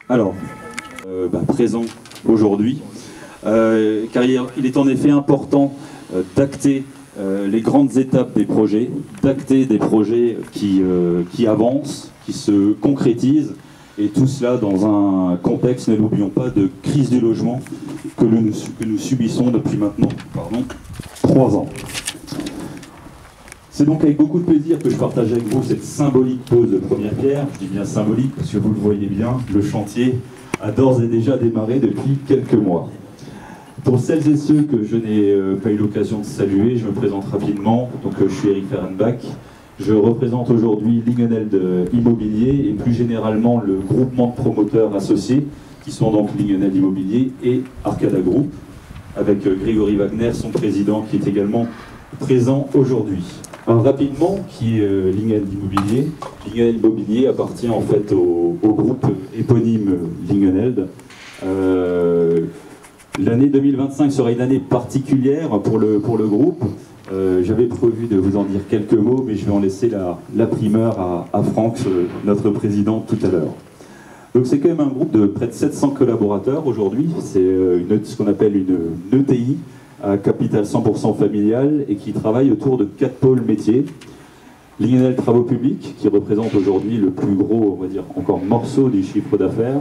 Alors, présent aujourd'hui, car il est en effet important d'acter les grandes étapes des projets, d'acter des projets qui avancent, qui se concrétisent, et tout cela dans un contexte, ne l'oublions pas, de crise du logement que nous subissons depuis maintenant 3 ans. C'est donc avec beaucoup de plaisir que je partage avec vous cette symbolique pose de première pierre. Je dis bien symbolique parce que vous le voyez bien, le chantier a d'ores et déjà démarré depuis quelques mois. Pour celles et ceux que je n'ai pas eu l'occasion de saluer, je me présente rapidement. Donc, je suis Eric Ferenbach. Je représente aujourd'hui Lingenheld Immobilier et plus généralement le groupement de promoteurs associés qui sont donc Lingenheld Immobilier et Arcada Group, avec Grégory Wagner, son président, qui est également présent aujourd'hui. Alors, rapidement, qui est Lingenheld Immobilier. Lingenheld Immobilier appartient en fait au groupe éponyme Lingenheld. L'année 2025 sera une année particulière pour le groupe. J'avais prévu de vous en dire quelques mots, mais je vais en laisser la primeur à Franck, notre président, tout à l'heure. Donc c'est quand même un groupe de près de 700 collaborateurs aujourd'hui. C'est ce qu'on appelle une ETI, à capital 100% familial, et qui travaille autour de 4 pôles métiers. Lingenheld Travaux Publics, qui représente aujourd'hui le plus gros, on va dire, encore morceau du chiffre d'affaires.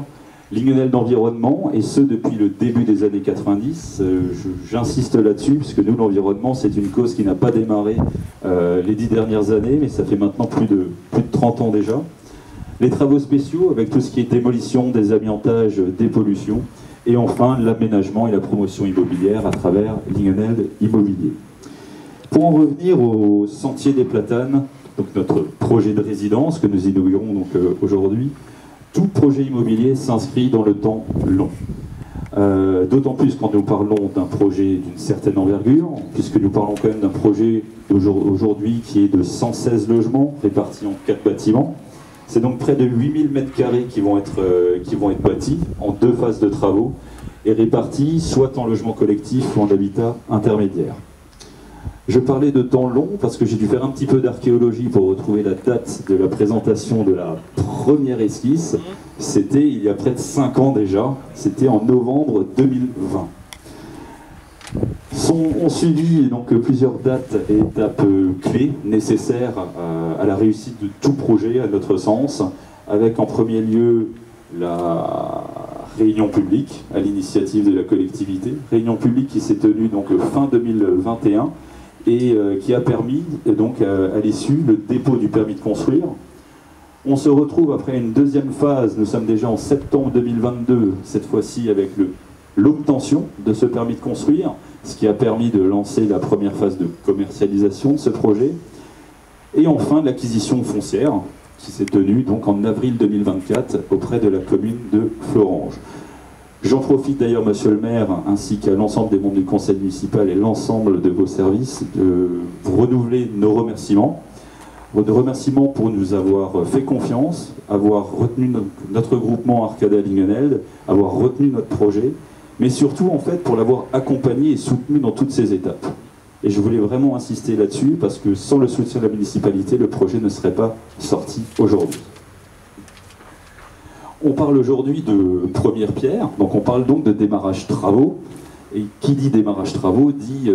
Lingenheld Environnement, et ce depuis le début des années 90. J'insiste là-dessus, puisque nous, l'environnement, c'est une cause qui n'a pas démarré les 10 dernières années, mais ça fait maintenant plus de 30 ans déjà. Les travaux spéciaux, avec tout ce qui est démolition, désamiantage, dépollution, et enfin l'aménagement et la promotion immobilière à travers Lingenheld Immobilier. Pour en revenir au Sentier des Platanes, donc notre projet de résidence que nous inaugurons donc aujourd'hui, tout projet immobilier s'inscrit dans le temps long. D'autant plus quand nous parlons d'un projet d'une certaine envergure, puisque nous parlons quand même d'un projet aujourd'hui qui est de 116 logements répartis en 4 bâtiments. C'est donc près de 8000 m² qui vont être bâtis en 2 phases de travaux et répartis soit en logement collectif ou en habitat intermédiaire. Je parlais de temps long parce que j'ai dû faire un petit peu d'archéologie pour retrouver la date de la présentation de la première esquisse. C'était il y a près de 5 ans déjà, c'était en novembre 2020. Ont suivi donc plusieurs dates et étapes clés nécessaires à la réussite de tout projet, à notre sens, avec en premier lieu la réunion publique à l'initiative de la collectivité, réunion publique qui s'est tenue donc fin 2021 et qui a permis donc à l'issue le dépôt du permis de construire. On se retrouve après une deuxième phase, nous sommes déjà en septembre 2022, cette fois-ci avec l'obtention de ce permis de construire, ce qui a permis de lancer la première phase de commercialisation de ce projet. Et enfin l'acquisition foncière qui s'est tenue donc en avril 2024 auprès de la commune de Florange. J'en profite d'ailleurs, monsieur le maire, ainsi qu'à l'ensemble des membres du conseil municipal et l'ensemble de vos services, de vous renouveler nos remerciements. Vos remerciements pour nous avoir fait confiance, avoir retenu notre groupement Arcada Lingenheld, avoir retenu notre projet, mais surtout en fait pour l'avoir accompagné et soutenu dans toutes ces étapes. Et je voulais vraiment insister là-dessus parce que sans le soutien de la municipalité, le projet ne serait pas sorti aujourd'hui. On parle aujourd'hui de première pierre, donc on parle donc de démarrage travaux. Et qui dit démarrage travaux dit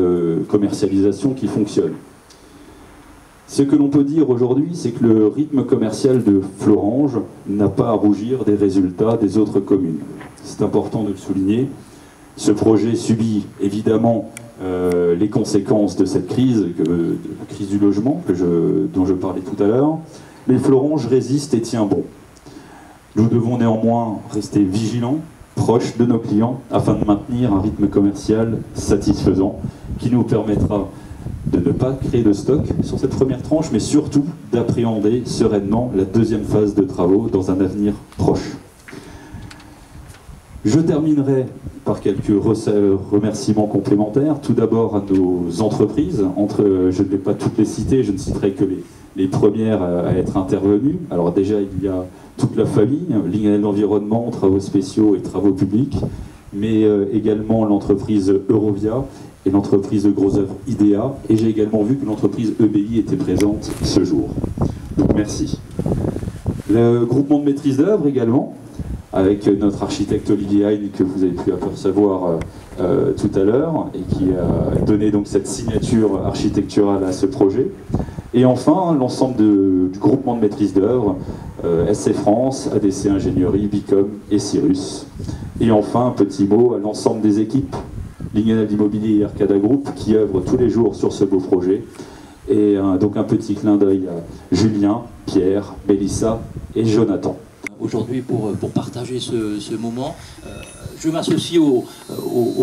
commercialisation qui fonctionne. Ce que l'on peut dire aujourd'hui, c'est que le rythme commercial de Florange n'a pas à rougir des résultats des autres communes. C'est important de le souligner. Ce projet subit évidemment les conséquences de cette crise, la crise du logement dont je parlais tout à l'heure. Mais Florange résiste et tient bon. Nous devons néanmoins rester vigilants, proches de nos clients, afin de maintenir un rythme commercial satisfaisant qui nous permettra de ne pas créer de stock sur cette première tranche, mais surtout d'appréhender sereinement la deuxième phase de travaux dans un avenir proche. Je terminerai par quelques remerciements complémentaires. Tout d'abord à nos entreprises. Je ne vais pas toutes les citer, je ne citerai que les premières à être intervenues. Alors déjà, il y a toute la famille, Lingenheld Environnement, Travaux Spéciaux et Travaux Publics, mais également l'entreprise Eurovia et l'entreprise de Gros Œuvres IDEA. Et j'ai également vu que l'entreprise EBI était présente ce jour. Donc merci. Le groupement de maîtrise d'œuvre également, avec notre architecte Olivier Hein que vous avez pu apercevoir tout à l'heure et qui a donné donc cette signature architecturale à ce projet. Et enfin, l'ensemble du groupement de maîtrise d'œuvre, SC France, ADC Ingénierie, Bicom et Cyrus. Et enfin, un petit mot à l'ensemble des équipes, Lignanel Immobilier et Arcada Group, qui œuvrent tous les jours sur ce beau projet. Et donc un petit clin d'œil à Julien, Pierre, Mélissa et Jonathan. Aujourd'hui, pour partager ce moment, je m'associe au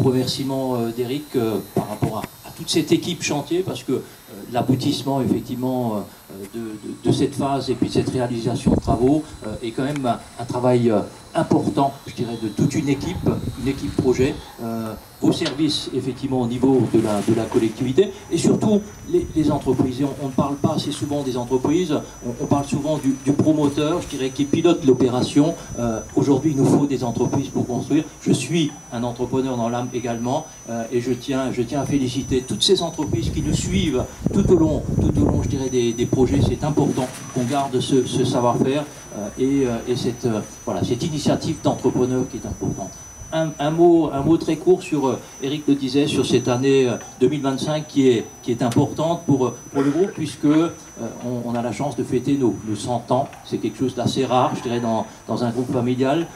remerciement d'Éric par rapport à toute cette équipe chantier, parce que l'aboutissement effectivement de cette phase et puis de cette réalisation de travaux est quand même un travail important, je dirais, de toute une équipe projet, au service effectivement au niveau de la collectivité et surtout les entreprises. Et on ne parle pas assez souvent des entreprises, on parle souvent du promoteur, je dirais, qui pilote l'opération. Aujourd'hui, il nous faut des entreprises pour construire. Je suis un entrepreneur dans l'âme également et je tiens à féliciter toutes ces entreprises qui nous suivent tout au long, je dirais, des projets. C'est important qu'on garde ce savoir-faire et cette initiative d'entrepreneur qui est importante. Un mot très court sur, Éric le disait, sur cette année 2025 qui est importante pour le groupe, puisque on a la chance de fêter nos 100 ans. C'est quelque chose d'assez rare, je dirais, dans un groupe familial.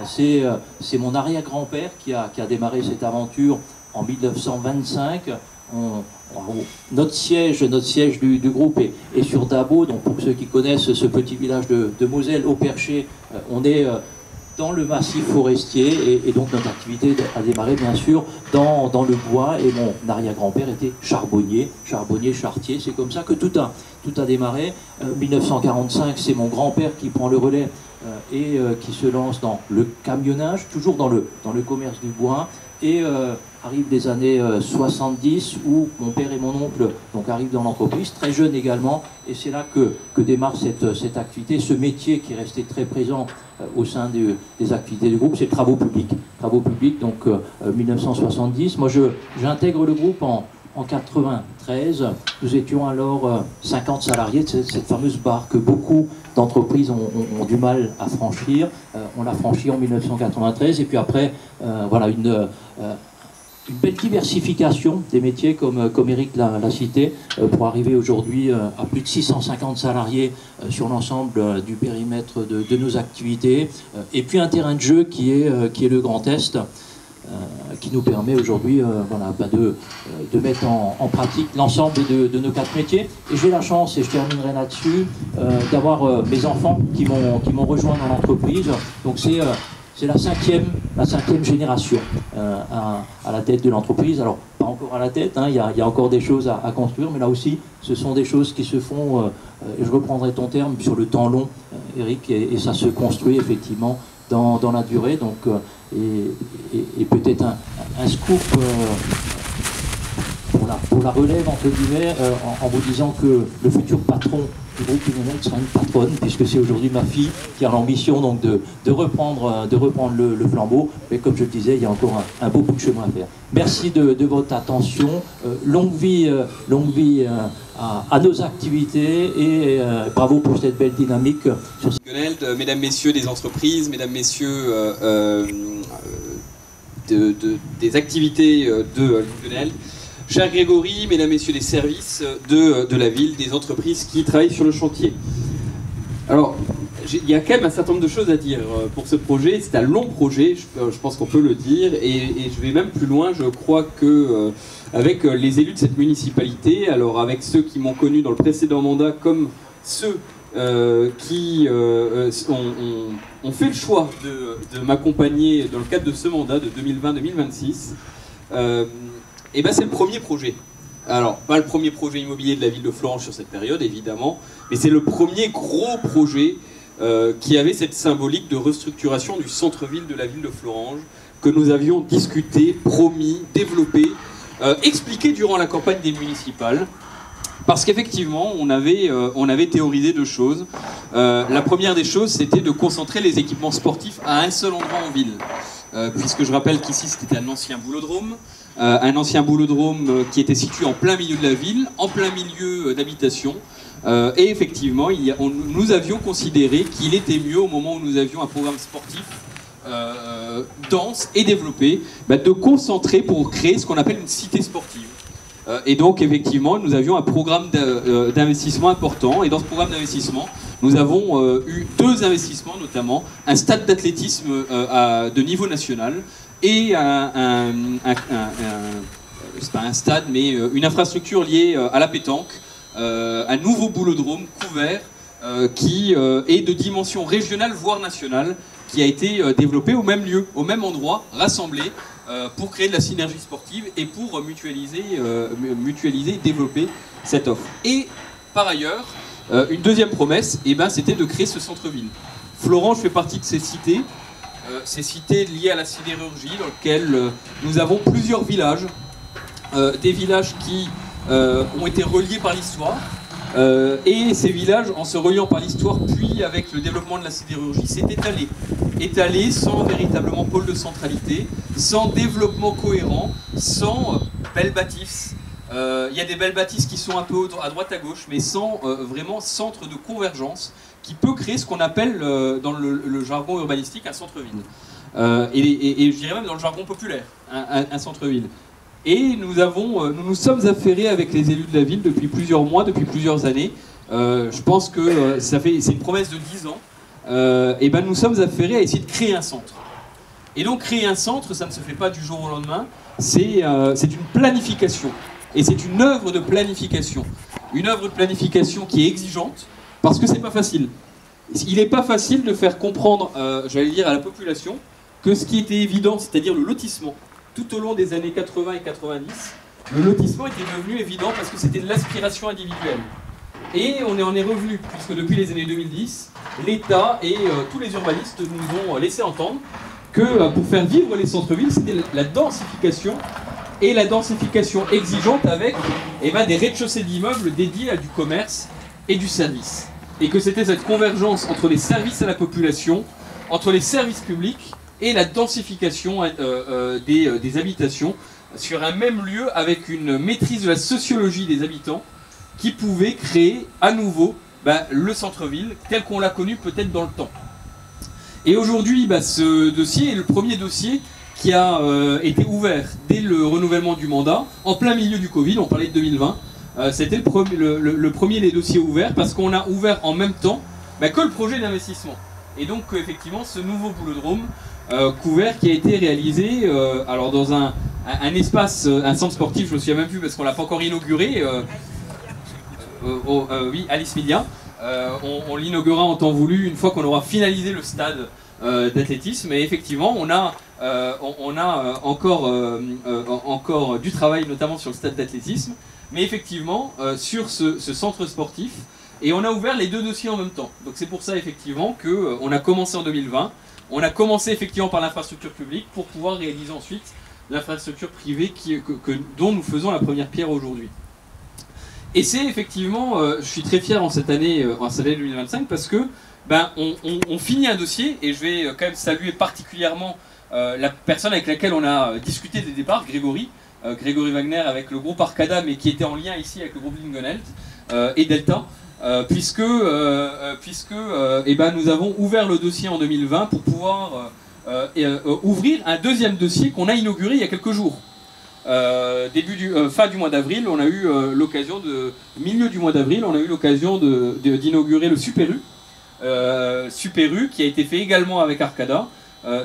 C'est mon arrière-grand-père qui a démarré cette aventure en 1925. Notre siège du groupe est sur Dabo. Donc pour ceux qui connaissent ce petit village de Moselle, au Perché, on est dans le massif forestier et donc notre activité a démarré bien sûr dans le bois, et mon arrière-grand-père était charbonnier, charretier. C'est comme ça que tout a démarré. 1945, c'est mon grand-père qui prend le relais et qui se lance dans le camionnage, toujours dans le commerce du bois. Et arrivent les années 70 où mon père et mon oncle donc arrivent dans l'entreprise, très jeunes également, et c'est là que démarre cette activité, ce métier qui est resté très présent au sein des activités du groupe, c'est le travaux publics. Travaux publics, donc 1970. Moi j'intègre le groupe en 93, nous étions alors 50 salariés de cette fameuse barre que beaucoup d'entreprises ont du mal à franchir. On l'a franchi en 1993 et puis après, voilà une belle diversification des métiers comme Éric l'a cité, pour arriver aujourd'hui à plus de 650 salariés sur l'ensemble du périmètre de nos activités, et puis un terrain de jeu qui est le Grand Est, qui nous permet aujourd'hui de mettre en pratique l'ensemble de nos 4 métiers. Et j'ai la chance, et je terminerai là-dessus, d'avoir mes enfants qui m'ont rejoint dans l'entreprise. Donc c'est la cinquième génération à la tête de l'entreprise. Alors, pas encore à la tête, hein, il y a encore des choses à construire, mais là aussi, ce sont des choses qui se font, et je reprendrai ton terme, sur le temps long, Éric, et ça se construit effectivement dans la durée. Donc, et peut-être un scoop pour la relève, entre guillemets, en vous disant que le futur patron du groupe Lignanel sera une patronne, puisque c'est aujourd'hui ma fille qui a l'ambition donc de reprendre le flambeau. Mais comme je le disais, il y a encore un beau bout de chemin à faire. Merci de votre attention. Longue vie à nos activités et bravo pour cette belle dynamique. Mesdames, messieurs des entreprises, mesdames, messieurs des activités de Lignanel, cher Grégory, mesdames, messieurs des services de la ville, des entreprises qui travaillent sur le chantier. Alors, il y a quand même un certain nombre de choses à dire pour ce projet. C'est un long projet, je pense qu'on peut le dire, et je vais même plus loin. Je crois que avec les élus de cette municipalité, alors avec ceux qui m'ont connu dans le précédent mandat, comme ceux qui ont fait le choix de m'accompagner dans le cadre de ce mandat de 2020-2026, et ben c'est le premier projet. Alors, pas le premier projet immobilier de la ville de Florence sur cette période, évidemment, mais c'est le premier gros projet qui avait cette symbolique de restructuration du centre-ville de la ville de Florence, que nous avions discuté, promis, développé, expliqué durant la campagne des municipales. Parce qu'effectivement, on avait théorisé 2 choses. La première des choses, c'était de concentrer les équipements sportifs à un seul endroit en ville. Puisque je rappelle qu'ici, c'était un ancien boulodrome. Qui était situé en plein milieu de la ville, en plein milieu d'habitation. Et effectivement, nous avions considéré qu'il était mieux, au moment où nous avions un programme sportif, dense et développée, de concentrer pour créer ce qu'on appelle une cité sportive. Et donc effectivement, nous avions un programme d'investissement important, et dans ce programme d'investissement, nous avons eu 2 investissements, notamment un stade d'athlétisme de niveau national et c'est pas un stade, mais une infrastructure liée à la pétanque, un nouveau boulodrome couvert qui est de dimension régionale voire nationale, qui a été développé au même lieu, au même endroit, rassemblé pour créer de la synergie sportive et pour mutualiser et développer cette offre. Et par ailleurs, une deuxième promesse, c'était de créer ce centre-ville. Florange fait partie de ces cités liées à la sidérurgie, dans lesquelles nous avons plusieurs villages, des villages qui ont été reliés par l'histoire, et ces villages, en se reliant par l'histoire, puis avec le développement de la sidérurgie, s'est étalé sans véritablement pôle de centralité, sans développement cohérent, sans belles bâtisses. Il y a des belles bâtisses qui sont un peu à droite à gauche, mais sans vraiment centre de convergence qui peut créer ce qu'on appelle dans le jargon urbanistique un centre-ville. Et je dirais même dans le jargon populaire, un centre-ville. Et nous nous sommes affairés avec les élus de la ville depuis plusieurs mois, depuis plusieurs années. Je pense que c'est une promesse de 10 ans. Nous sommes affairés à essayer de créer un centre. Et donc créer un centre, ça ne se fait pas du jour au lendemain. C'est une planification. Et c'est une œuvre de planification. Une œuvre de planification qui est exigeante, parce que c'est pas facile. Il n'est pas facile de faire comprendre, j'allais dire, à la population que ce qui était évident, c'est-à-dire le lotissement, tout au long des années 80 et 90, le lotissement était devenu évident parce que c'était de l'aspiration individuelle. Et on en est revenu, puisque depuis les années 2010, l'État et tous les urbanistes nous ont laissé entendre que pour faire vivre les centres-villes, c'était la densification, et la densification exigeante avec des rez-de-chaussée d'immeubles dédiés à du commerce et du service. Et que c'était cette convergence entre les services à la population, entre les services publics, et la densification des habitations sur un même lieu avec une maîtrise de la sociologie des habitants qui pouvait créer à nouveau le centre-ville tel qu'on l'a connu peut-être dans le temps. Et aujourd'hui, ce dossier est le premier dossier qui a été ouvert dès le renouvellement du mandat, en plein milieu du Covid, on parlait de 2020. C'était le premier des dossiers ouverts parce qu'on a ouvert en même temps que le projet d'investissement. Et donc effectivement ce nouveau boulodrome couvert qui a été réalisé alors dans un espace, un centre sportif, je ne me souviens même plus parce qu'on ne l'a pas encore inauguré, oui, Alice Media. On l'inaugurera en temps voulu une fois qu'on aura finalisé le stade d'athlétisme. Et effectivement, on a encore du travail, notamment sur le stade d'athlétisme, mais effectivement sur ce centre sportif. Et on a ouvert les 2 dossiers en même temps. Donc c'est pour ça effectivement qu'on a commencé en 2020. On a commencé effectivement par l'infrastructure publique pour pouvoir réaliser ensuite l'infrastructure privée dont nous faisons la première pierre aujourd'hui. Et c'est effectivement, je suis très fier en cette année 2025 parce que on finit un dossier, et je vais quand même saluer particulièrement la personne avec laquelle on a discuté dès le départ, Grégory Wagner avec le groupe Arcada, mais qui était en lien ici avec le groupe Lingenheld et Delta, puisque nous avons ouvert le dossier en 2020 pour pouvoir ouvrir un deuxième dossier qu'on a inauguré il y a quelques jours. Fin du mois d'avril, on a eu l'occasion milieu du mois d'avril, on a eu l'occasion d'inaugurer le Super U qui a été fait également avec Arcada,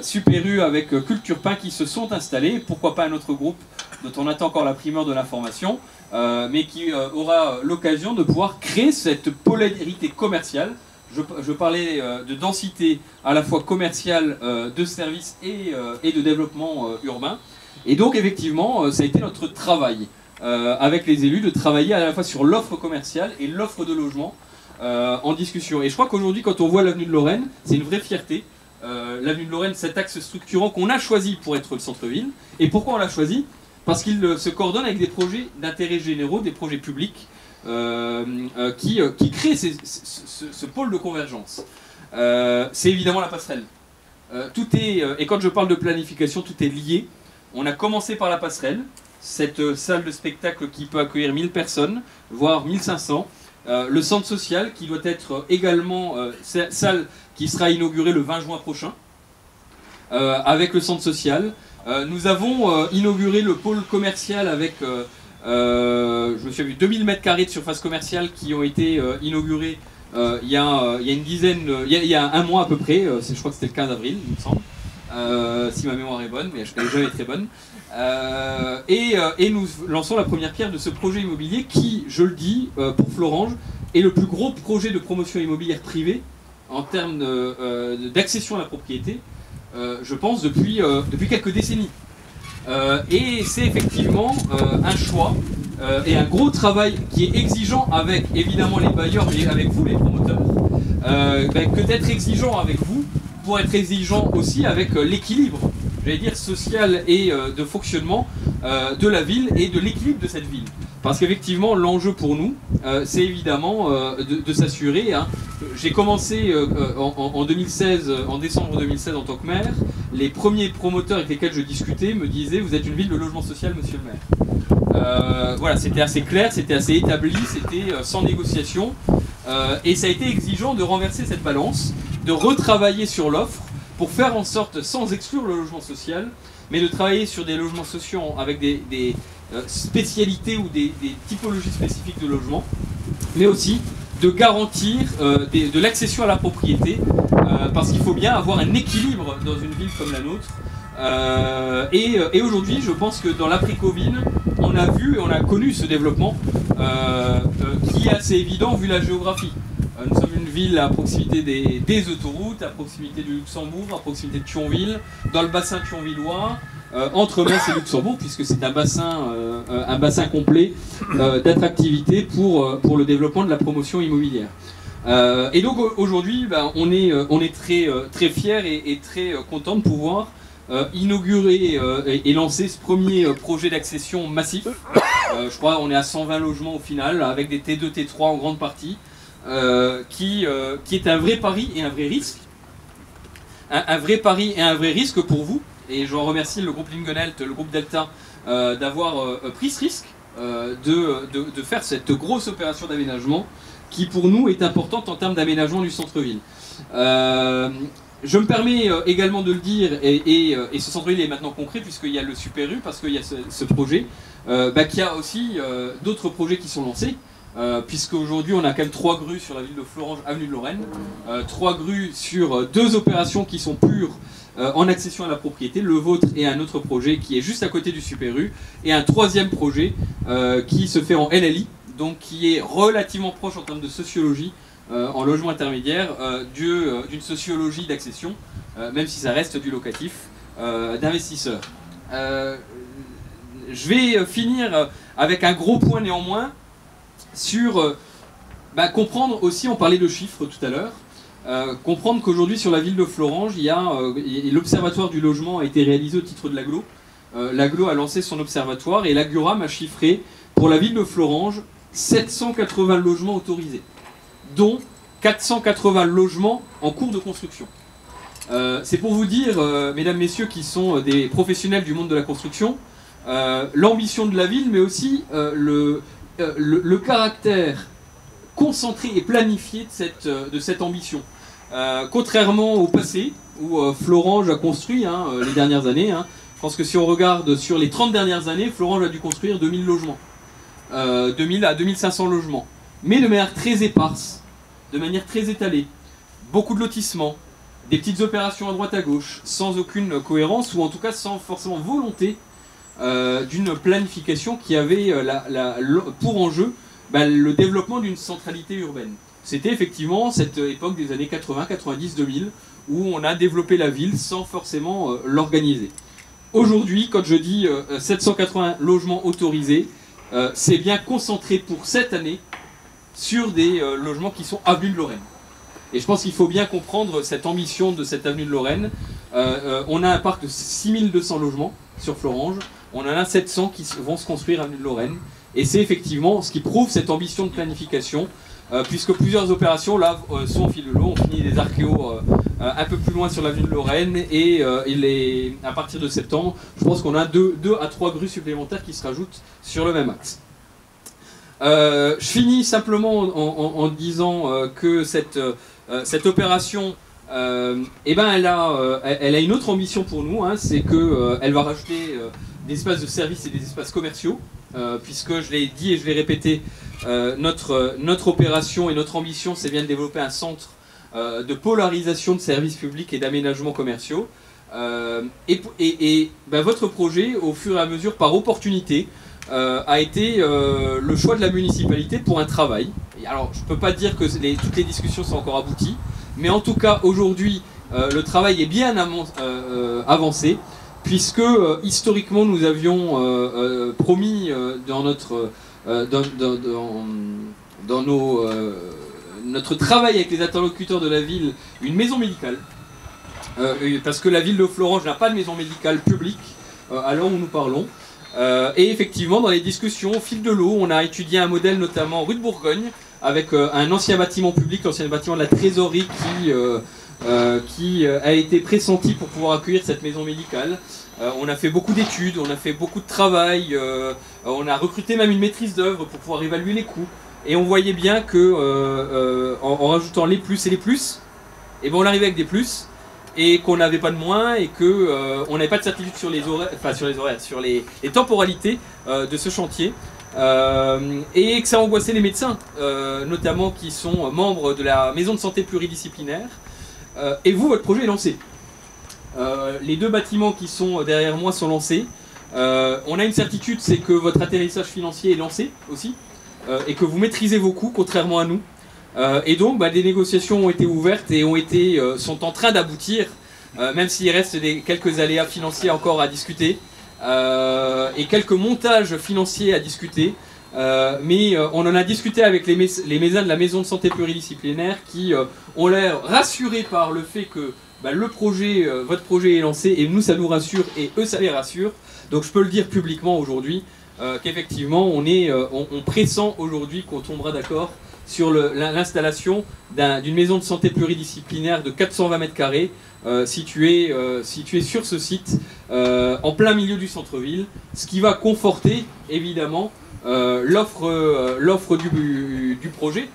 Super U avec Culture Pain qui se sont installés, pourquoi pas un autre groupe dont on attend encore la primeur de l'information, mais qui aura l'occasion de pouvoir créer cette polarité commerciale. Je parlais de densité à la fois commerciale, de services et de développement urbain. Et donc effectivement, ça a été notre travail avec les élus de travailler à la fois sur l'offre commerciale et l'offre de logement en discussion. Et je crois qu'aujourd'hui, quand on voit l'avenue de Lorraine, c'est une vraie fierté. L'avenue de Lorraine, cet axe structurant qu'on a choisi pour être le centre-ville. Et pourquoi on l'a choisi? Parce qu'il se coordonne avec des projets d'intérêt généraux, des projets publics qui créent ce pôle de convergence. C'est évidemment la passerelle. Et quand je parle de planification, tout est lié. On a commencé par la passerelle, cette salle de spectacle qui peut accueillir 1000 personnes, voire 1500. Le centre social qui doit être également salle qui sera inaugurée le 20 juin prochain. avec le centre social. Nous avons inauguré le pôle commercial avec, je me suis vu 2000 m² de surface commerciale qui ont été inaugurés il y a une dizaine, il y a un mois à peu près, je crois que c'était le 15 avril, il me semble, si ma mémoire est bonne, mais elle n'est jamais très bonne. Et nous lançons la première pierre de ce projet immobilier qui, je le dis, pour Florange, est le plus gros projet de promotion immobilière privée en termes d'accession à la propriété, je pense, depuis quelques décennies. Et c'est effectivement un choix et un gros travail qui est exigeant avec évidemment les bailleurs et avec vous les promoteurs, que d'être exigeant avec vous pour être exigeant aussi avec l'équilibre, j'allais dire, social et de fonctionnement de la ville et de l'équilibre de cette ville. Parce qu'effectivement, l'enjeu pour nous, c'est évidemment de s'assurer. Hein. J'ai commencé en 2016, en décembre 2016 en tant que maire. Les premiers promoteurs avec lesquels je discutais me disaient « Vous êtes une ville de logement social, monsieur le maire ». Voilà, c'était assez clair, c'était assez établi, c'était sans négociation. Et ça a été exigeant de renverser cette balance, de retravailler sur l'offre pour faire en sorte, sans exclure le logement social, mais de travailler sur des logements sociaux avec des spécialités ou des typologies spécifiques de logement, mais aussi de garantir de l'accession à la propriété, parce qu'il faut bien avoir un équilibre dans une ville comme la nôtre. Et aujourd'hui, je pense que dans l'après-Covid, on a vu et on a connu ce développement qui est assez évident vu la géographie. Nous sommes une ville à proximité des autoroutes, à proximité du Luxembourg, à proximité de Thionville, dans le bassin thionvillois, entre Metz et Luxembourg, puisque c'est un bassin complet d'attractivité pour le développement de la promotion immobilière. Et donc aujourd'hui, on est très fiers et très contents de pouvoir inaugurer et lancer ce premier projet d'accession massif. Je crois qu'on est à 120 logements au final, avec des T2, T3 en grande partie, qui est un vrai pari et un vrai risque. Un vrai pari et un vrai risque pour vous. Et je remercie le groupe Lingenelt, le groupe Delta, d'avoir pris ce risque de faire cette grosse opération d'aménagement qui pour nous est importante en termes d'aménagement du centre-ville. Je me permets également de le dire, et ce centre-ville est maintenant concret puisqu'il y a le Super U, parce qu'il y a ce projet, qu'il y a aussi d'autres projets qui sont lancés, puisque aujourd'hui on a quand même 3 grues sur la ville de Florange, avenue de Lorraine, 3 grues sur 2 opérations qui sont pures en accession à la propriété, le vôtre et un autre projet qui est juste à côté du Super U, et un 3e projet qui se fait en LLI, donc qui est relativement proche en termes de sociologie, en logement intermédiaire, d'une sociologie d'accession, même si ça reste du locatif, d'investisseurs. Je vais finir avec un gros point néanmoins sur comprendre aussi, on parlait de chiffres tout à l'heure, comprendre qu'aujourd'hui sur la ville de Florange, l'observatoire du logement a été réalisé au titre de l'Aglo. L'Aglo a lancé son observatoire et l'Agioram a chiffré pour la ville de Florange 780 logements autorisés, dont 480 logements en cours de construction. C'est pour vous dire, mesdames, messieurs, qui sont des professionnels du monde de la construction, l'ambition de la ville, mais aussi le caractère concentré et planifié de cette ambition. Contrairement au passé, où Florange a construit les dernières années, je pense que si on regarde sur les 30 dernières années, Florange a dû construire 2000 logements, 2000 à 2500 logements, mais de manière très éparse, de manière très étalée, beaucoup de lotissements, des petites opérations à droite à gauche, sans aucune cohérence, ou en tout cas sans forcément volonté d'une planification qui avait pour enjeu le développement d'une centralité urbaine. C'était effectivement cette époque des années 80, 90, 2000, où on a développé la ville sans forcément l'organiser. Aujourd'hui, quand je dis 780 logements autorisés, c'est bien concentré pour cette année sur des logements qui sont avenue de Lorraine. Et je pense qu'il faut bien comprendre cette ambition de cette avenue de Lorraine. On a un parc de 6200 logements sur Florange, on en a 700 qui vont se construire avenue de Lorraine. Et c'est effectivement ce qui prouve cette ambition de planification, puisque plusieurs opérations là sont au fil de l'eau. On finit des archéos un peu plus loin sur l'avenue de Lorraine, et à partir de septembre, je pense qu'on a 2 à 3 grues supplémentaires qui se rajoutent sur le même axe. Je finis simplement en disant que cette opération et ben elle a une autre ambition pour nous, hein, c'est qu'elle va rajouter des espaces de services et des espaces commerciaux, puisque je l'ai dit et je l'ai répété, notre opération et notre ambition, c'est bien de développer un centre de polarisation de services publics et d'aménagements commerciaux. Ben, votre projet, au fur et à mesure, par opportunité, a été le choix de la municipalité pour un travail. Et alors, je ne peux pas dire que toutes les discussions sont encore abouties, mais en tout cas, aujourd'hui, le travail est bien avancé, puisque historiquement, nous avions promis dans notre travail avec les interlocuteurs de la ville une maison médicale. Parce que la ville de Florence n'a pas de maison médicale publique à l'heure où nous parlons. Et effectivement, dans les discussions, au fil de l'eau, on a étudié un modèle notamment rue de Bourgogne, avec un ancien bâtiment public, l'ancien bâtiment de la trésorerie qui a été pressenti pour pouvoir accueillir cette maison médicale. On a fait beaucoup d'études, on a fait beaucoup de travail, on a recruté même une maîtrise d'œuvre pour pouvoir évaluer les coûts. Et on voyait bien que en rajoutant les plus et les plus, et ben on arrivait avec des plus, et qu'on n'avait pas de moins, et qu'on n'avait pas de certitude sur les temporalités de ce chantier, et que ça angoissait les médecins, notamment qui sont membres de la maison de santé pluridisciplinaire. Et vous, votre projet est lancé. Les deux bâtiments qui sont derrière moi sont lancés. On a une certitude, c'est que votre atterrissage financier est lancé aussi, et que vous maîtrisez vos coûts, contrairement à nous. Et donc, des négociations ont été ouvertes et sont en train d'aboutir, même s'il reste quelques aléas financiers encore à discuter, et quelques montages financiers à discuter. Mais on en a discuté avec les médecins de la maison de santé pluridisciplinaire qui ont l'air rassurés par le fait que votre projet est lancé, et nous, ça nous rassure, et eux, ça les rassure. Donc je peux le dire publiquement aujourd'hui, qu'effectivement, on pressent aujourd'hui qu'on tombera d'accord sur l'installation d'une maison de santé pluridisciplinaire de 420 mètres carrés située sur ce site, en plein milieu du centre-ville, ce qui va conforter évidemment l'offre du projet,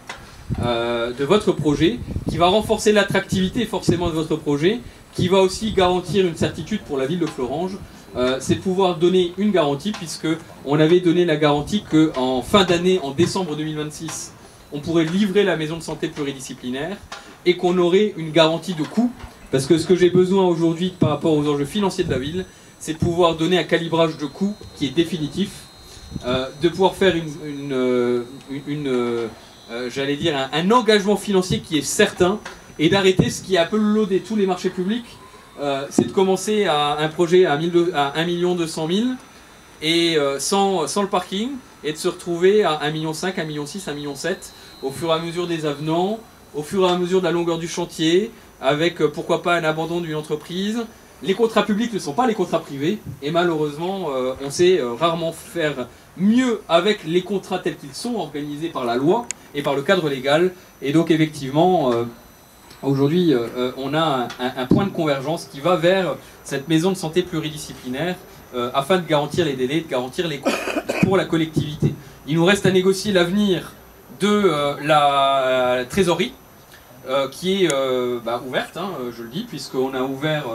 de votre projet, qui va renforcer l'attractivité forcément de votre projet, qui va aussi garantir une certitude pour la ville de Florence. C'est de pouvoir donner une garantie, puisque on avait donné la garantie qu'en fin d'année, en décembre 2026, on pourrait livrer la maison de santé pluridisciplinaire et qu'on aurait une garantie de coût. Parce que ce que j'ai besoin aujourd'hui par rapport aux enjeux financiers de la ville, c'est de pouvoir donner un calibrage de coût qui est définitif, de pouvoir faire j'allais dire un engagement financier qui est certain, et d'arrêter ce qui a un peu le lot de tous les marchés publics, c'est de commencer un projet à 1 200 000 et sans le parking, et de se retrouver à 1,5 million, 1,6 million, 1,7 million au fur et à mesure des avenants, au fur et à mesure de la longueur du chantier, avec pourquoi pas un abandon d'une entreprise. Les contrats publics ne sont pas les contrats privés, et malheureusement on sait rarement faire mieux avec les contrats tels qu'ils sont organisés par la loi et par le cadre légal. Et donc effectivement aujourd'hui on a un point de convergence qui va vers cette maison de santé pluridisciplinaire, afin de garantir les délais, de garantir les coûts pour la collectivité. Il nous reste à négocier l'avenir de la trésorerie, qui est ouverte, hein, je le dis, puisqu'on a ouvert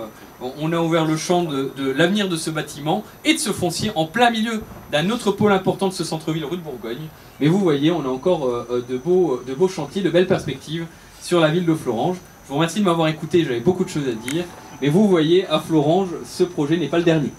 le champ de l'avenir de ce bâtiment et de ce foncier en plein milieu d'un autre pôle important de ce centre-ville rue de Bourgogne. Mais vous voyez, on a encore de beaux chantiers, de belles perspectives sur la ville de Florence. Je vous remercie de m'avoir écouté, j'avais beaucoup de choses à dire. Mais vous voyez, à Florence, ce projet n'est pas le dernier.